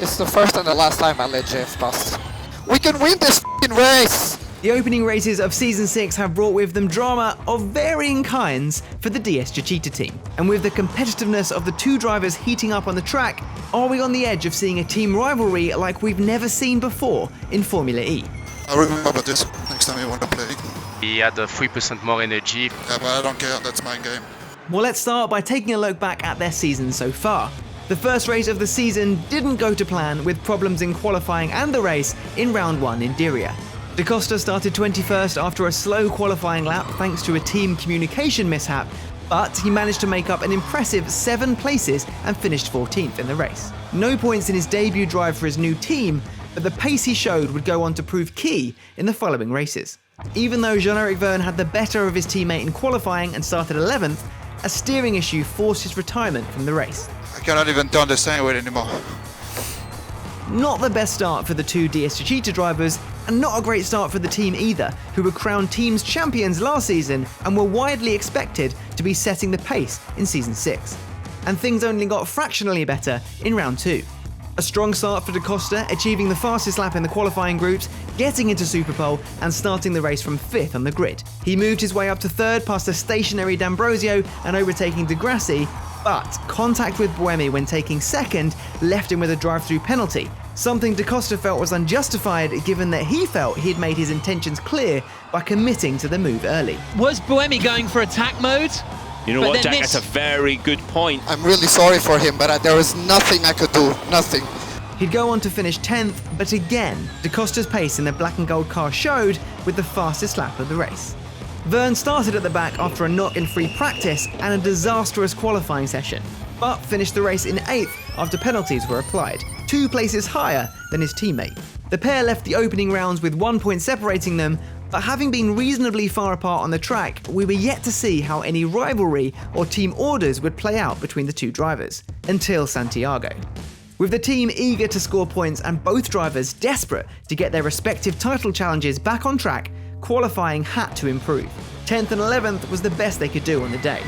It's the first and the last time I let Jeff pass. We can win this f***ing race! The opening races of Season 6 have brought with them drama of varying kinds for the DS Techeetah team. And with the competitiveness of the two drivers heating up on the track, are we on the edge of seeing a team rivalry like we've never seen before in Formula E? I remember this next time you want to play. He had 3% more energy. Yeah, but I don't care, that's my game. Well, let's start by taking a look back at their season so far. The first race of the season didn't go to plan, with problems in qualifying and the race in round 1 in Diriyah. Costa started 21st after a slow qualifying lap thanks to a team communication mishap, but he managed to make up an impressive 7 places and finished 14th in the race. No points in his debut drive for his new team, but the pace he showed would go on to prove key in the following races. Even though Jean-Eric Vergne had the better of his teammate in qualifying and started 11th, a steering issue forced his retirement from the race. I cannot even turn the steering wheel anymore. Not the best start for the two DS Techeetah drivers, and not a great start for the team either, who were crowned teams champions last season and were widely expected to be setting the pace in Season 6. And things only got fractionally better in round 2. A strong start for Costa, achieving the fastest lap in the qualifying groups, getting into Superpole and starting the race from 5th on the grid. He moved his way up to 3rd past a stationary D'Ambrosio and overtaking Di Grassi, but contact with Buemi when taking 2nd left him with a drive-through penalty, something Costa felt was unjustified given that he felt he'd made his intentions clear by committing to the move early. Was Buemi going for attack mode? You know what, Jack, that's a very good point. I'm really sorry for him, but there was nothing I could do. Nothing. He'd go on to finish 10th, but again, Costa's pace in the black and gold car showed with the fastest lap of the race. Vergne started at the back after a knock in free practice and a disastrous qualifying session, but finished the race in 8th after penalties were applied, 2 places higher than his teammate. The pair left the opening rounds with 1 point separating them, but having been reasonably far apart on the track, we were yet to see how any rivalry or team orders would play out between the two drivers, until Santiago. With the team eager to score points and both drivers desperate to get their respective title challenges back on track, qualifying had to improve. 10th and 11th was the best they could do on the day.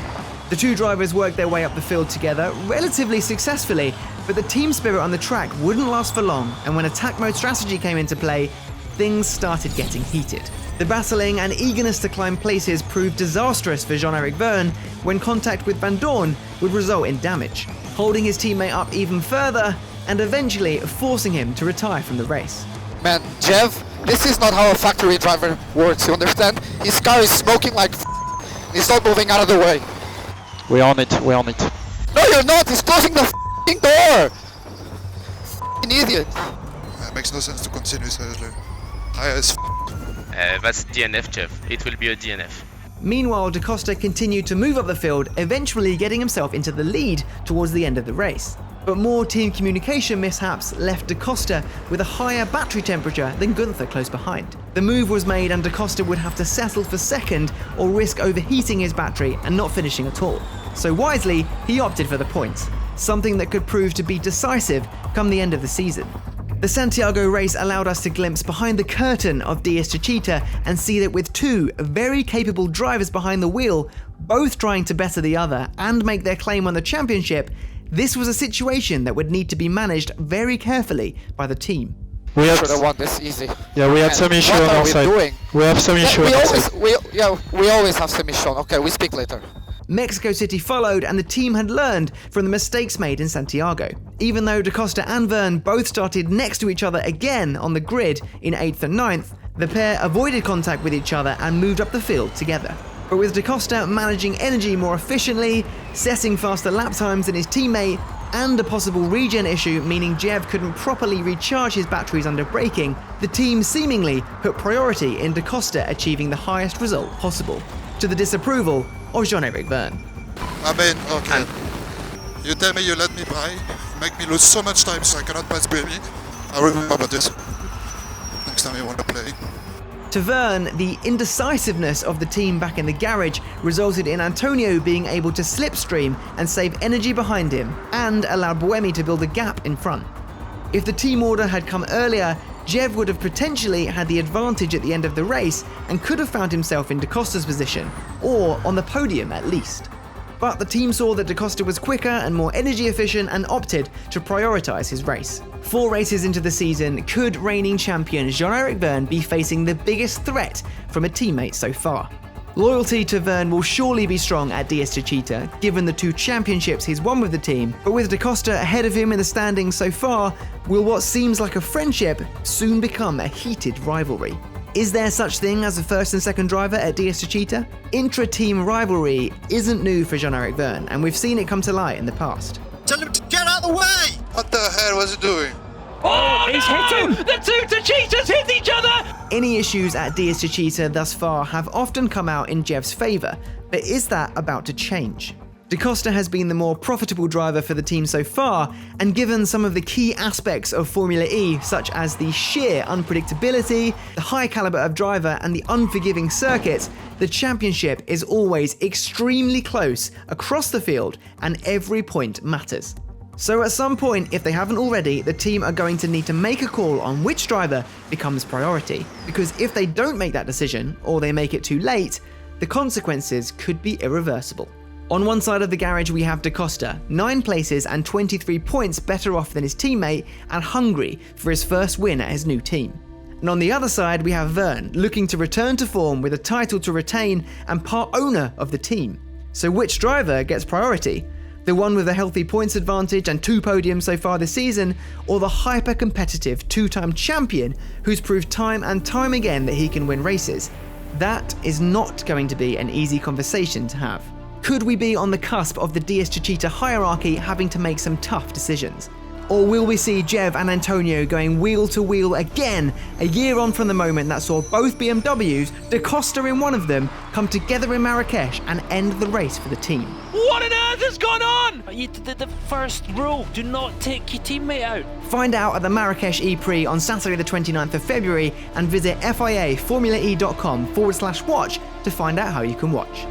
The two drivers worked their way up the field together relatively successfully, but the team spirit on the track wouldn't last for long, and when attack mode strategy came into play, things started getting heated. The battling and eagerness to climb places proved disastrous for Jean-Eric Vergne when contact with Van Dorn would result in damage, holding his teammate up even further and eventually forcing him to retire from the race. Man, Jeff, this is not how a factory driver works, you understand? His car is smoking like he's not moving out of the way. We're on it, we're on it. No, you're not! He's closing the f***ing door! F***ing idiot! It makes no sense to continue, seriously. As That's DNF, Jeff. It will be a DNF. Meanwhile, Costa continued to move up the field, eventually getting himself into the lead towards the end of the race. But more team communication mishaps left Costa with a higher battery temperature than Gunther close behind. The move was made and Costa would have to settle for 2nd or risk overheating his battery and not finishing at all. So wisely, he opted for the points, something that could prove to be decisive come the end of the season. The Santiago race allowed us to glimpse behind the curtain of DS Techeetah and see that with 2 very capable drivers behind the wheel, both trying to better the other and make their claim on the championship, this was a situation that would need to be managed very carefully by the team. We should have won this easy. Yeah, we had some issue on our side. Doing? We have some issue on our side. We always have some issue. Okay, we speak later. Mexico City followed, and the team had learned from the mistakes made in Santiago. Even though Costa and Vergne both started next to each other again on the grid in 8th and 9th, the pair avoided contact with each other and moved up the field together. But with Costa managing energy more efficiently, setting faster lap times than his teammate, and a possible regen issue meaning Jev couldn't properly recharge his batteries under braking, the team seemingly put priority in Costa achieving the highest result possible, to the disapproval of Jean-Eric Vergne. I mean, okay. You tell me you let me buy, make me lose so much time so I cannot pass Buemi. I remember this. Next time you want to play. To Vergne, the indecisiveness of the team back in the garage resulted in Antonio being able to slipstream and save energy behind him, and allowed Buemi to build a gap in front. If the team order had come earlier, Jev would have potentially had the advantage at the end of the race and could have found himself in Costa's position, or on the podium at least. But the team saw that Da Costa was quicker and more energy efficient and opted to prioritise his race. 4 races into the season, could reigning champion Jean-Eric Vergne be facing the biggest threat from a teammate so far? Loyalty to Vergne will surely be strong at DS Techeetah, given the 2 championships he's won with the team, but with Da Costa ahead of him in the standings so far, will what seems like a friendship soon become a heated rivalry? Is there such thing as a first and second driver at DS Techeetah? Intra-team rivalry isn't new for Jean-Eric Vergne, and we've seen it come to light in the past. Tell him to get out of the way! What the hell was he doing? Oh, he's no! hit him! The 2 Techeetahs hit each other! Any issues at DS Techeetah thus far have often come out in Jev's favour, but is that about to change? Da Costa has been the more profitable driver for the team so far, and given some of the key aspects of Formula E, such as the sheer unpredictability, the high caliber of driver, and the unforgiving circuits, the championship is always extremely close across the field, and every point matters. So at some point, if they haven't already, the team are going to need to make a call on which driver becomes priority, because if they don't make that decision, or they make it too late, the consequences could be irreversible. On one side of the garage we have Da Costa, 9 places and 23 points better off than his teammate and hungry for his first win at his new team. And on the other side we have Vergne, looking to return to form with a title to retain and part owner of the team. So which driver gets priority? The one with a healthy points advantage and 2 podiums so far this season, or the hyper-competitive 2-time champion who's proved time and time again that he can win races? That is not going to be an easy conversation to have. Could we be on the cusp of the DS Techeetah hierarchy having to make some tough decisions? Or will we see Jev and Antonio going wheel to wheel again, a year on from the moment that saw both BMWs, Da Costa in one of them, come together in Marrakesh and end the race for the team? What on earth has gone on? The first rule, do not take your teammate out. Find out at the Marrakesh E-Prix on Saturday the 29th of February and visit FIA formulae.com/watch to find out how you can watch.